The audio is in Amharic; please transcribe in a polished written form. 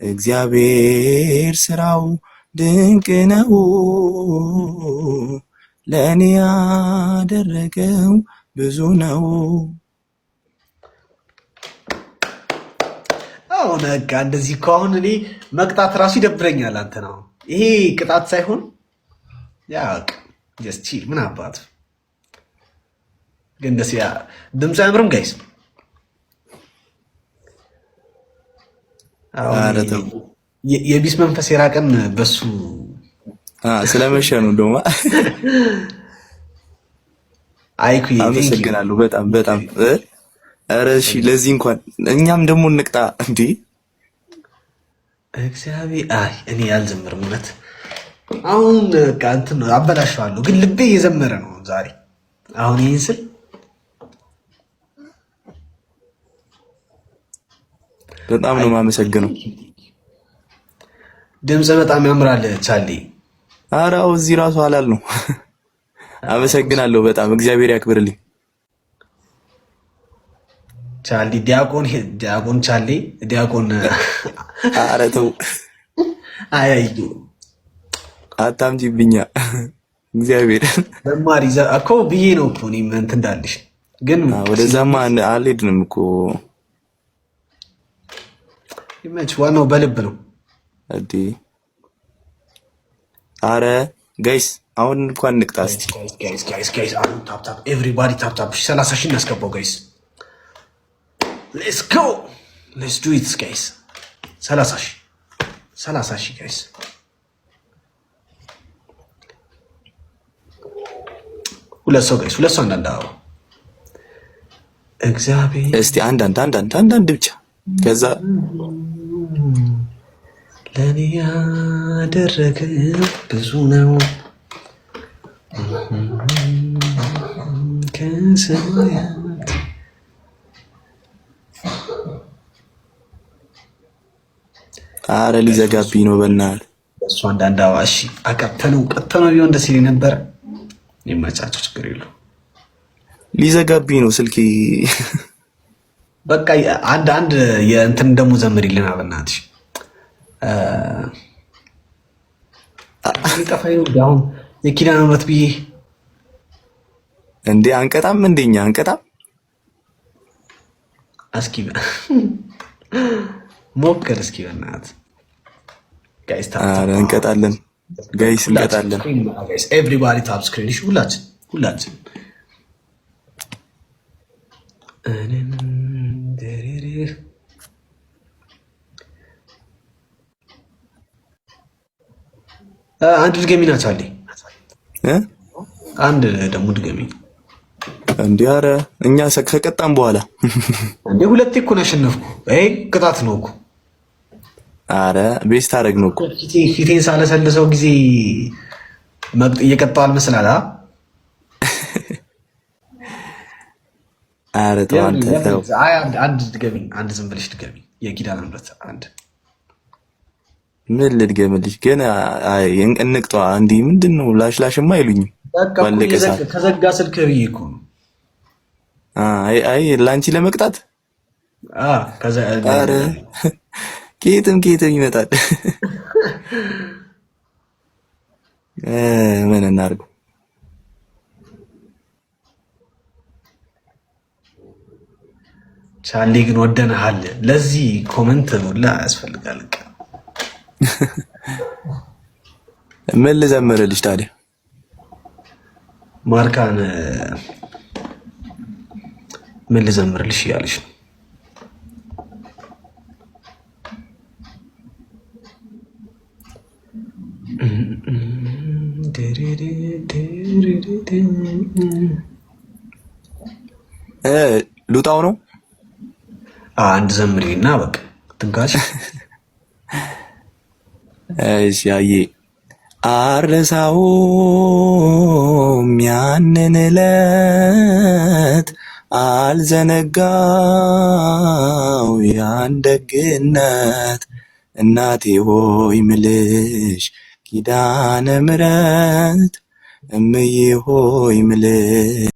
እግዚአብሔር ስራው ድንቅ ነው፣ ለእኔ ያደረገው ብዙ ነው። አሁን በቃ እንደዚህ እኮ አሁን እኔ መቅጣት ራሱ ይደብረኛል። አንተ ነው ይሄ ቅጣት ሳይሆን ያቅ ጀስት ምን አባቱ ግን ደስ ያ ድምፅ አያምርም ጋይስ። የቢስ መንፈስ የራቀን በሱ ስለመሸ ነው እንደውም። አይኩ አመሰግናለሁ በጣም በጣም። ኧረ እሺ ለዚህ እንኳን እኛም ደግሞ እንቅጣ እንዴ እግዚአብሔር። አይ እኔ ያልዘምርም እውነት አሁን በቃ እንትን ነው አበላሽዋለሁ፣ ግን ልቤ እየዘመረ ነው ዛሬ አሁን ይህን ስል በጣም ነው የማመሰግነው። ድምጽ በጣም ያምራል ቻሊ። ኧረ አዎ እዚህ ራሱ አላል ነው። አመሰግናለሁ በጣም እግዚአብሔር ያክብርልኝ። ቻሊ ዲያቆን ቻሊ ዲያቆን። ኧረ ተው አይ አታምጪብኛ። እግዚአብሔር በማሪ እኮ ብዬ ነው እኮ እኔም እንትን እንዳልሽ፣ ግን ወደዛማ አልሄድንም እኮ። ይመች ዋናው በልብ ነው አዲ። አረ ጋይስ አሁን እንኳን ንቅጣ እስቲ ጋይስ አሁን ታፕ ታፕ ኤቭሪባዲ ታፕ ታፕ 30 ሺህ እናስገባው ጋይስ። ሌትስ ጎ ሌትስ ዱ ኢት ጋይስ። 30 ሺህ ጋይስ። ሁለት ሰው ጋይስ፣ ሁለት ሰው አንዳንድ አዎ እግዚአብሔር እስቲ አንዳንድ ብቻ ከዛ ለኔ ያደረገው ብዙ ነው ከሰማያት። አረ ሊዘጋብኝ ነው በእናትህ እሱ አንዳንድ አዋሽ ቀጥተነው ቢሆን ደስ ይለኝ ነበረ። ይመቻቸው ችግር የለው። ሊዘጋብኝ ነው ስልኬ። በቃ አንድ የእንትን ደግሞ ዘምሪልን በእናትሽ። ጠፋኝ ነው አሁን የኪዳነ ምሕረት ብዬ እንዴ አንቀጣም እንደኛ አንቀጣም። እስኪ ሞክር እስኪ በእናትህ ጋይስ። አረ እንቀጣለን ጋይስ እንቀጣለን። ኤቭሪባዲ ታፕ ስክሪን። እሺ ሁላችን አንድ ድገሚ ናት አለኝ። አንድ ደግሞ ድገሚ እንዴ። አረ እኛ ከቀጣም በኋላ እንዴ ሁለቴ እኮ ነው ያሸነፍኩ። ይሄ ቅጣት ነው እኮ። አረ ቤስት አደረግ ነው እኮ። ፊቴን ሳለሰልሰው ጊዜ እየቀጣው አልመስላል። አረ ተው አንተ ተው። አንድ ድገሚ፣ አንድ ዝም ብለሽ ድገሚ። የኪዳነ ምሕረት አንድ ምን ልድገምልሽ? ግን እንቅጧ እንዲህ ምንድን ነው? ላሽላሽማ አይሉኝም። ከዘጋ ስልክ ብዬ እኮ ነው። አይ ለአንቺ ለመቅጣት ኧረ ኬትም ይመጣል። ምን እናድርገው? ቻሌ ግን ወደንሃል። ለዚህ ኮመንት ሁላ ያስፈልጋል። ምን ልዘምርልሽ ታዲያ? ማርካን ምን ልዘምርልሽ እያለሽ ነው። ሉጣው ነው አንድ ዘምሪና በቃ ትንካሽ። እሺ አዬ አልረሳውም ያንን ዕለት አልዘነጋው ያን ደግነት እናቴ ሆይ ምልሽ ኪዳነ ምሕረት እምዬ ሆይ ምልሽ